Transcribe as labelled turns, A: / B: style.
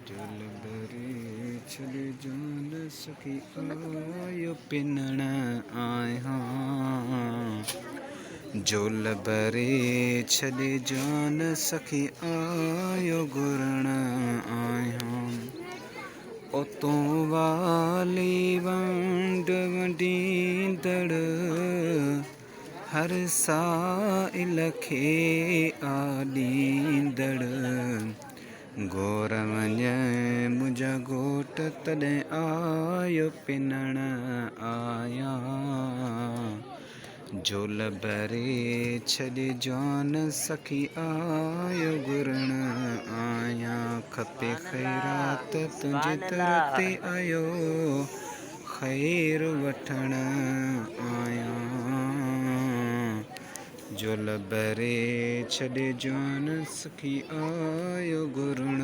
A: जल भरे छले जान सखी आयो पिनण आया जोल भरे छले जान सखी आयो गुरण आया उतों वाली वंड वंडींदड़ हर साइल खे आॾींदड़ गोर वञे मुंहिंजा घोट तॾहिं आयो पिनण आया झोल भरे छॾे जान सखी आयो गुरण आया खपे ख़ैरात तुंहिंजे दर ते आयो ख़ैर वठण आया झोल भरे छॾे जान सखी आयो गुरण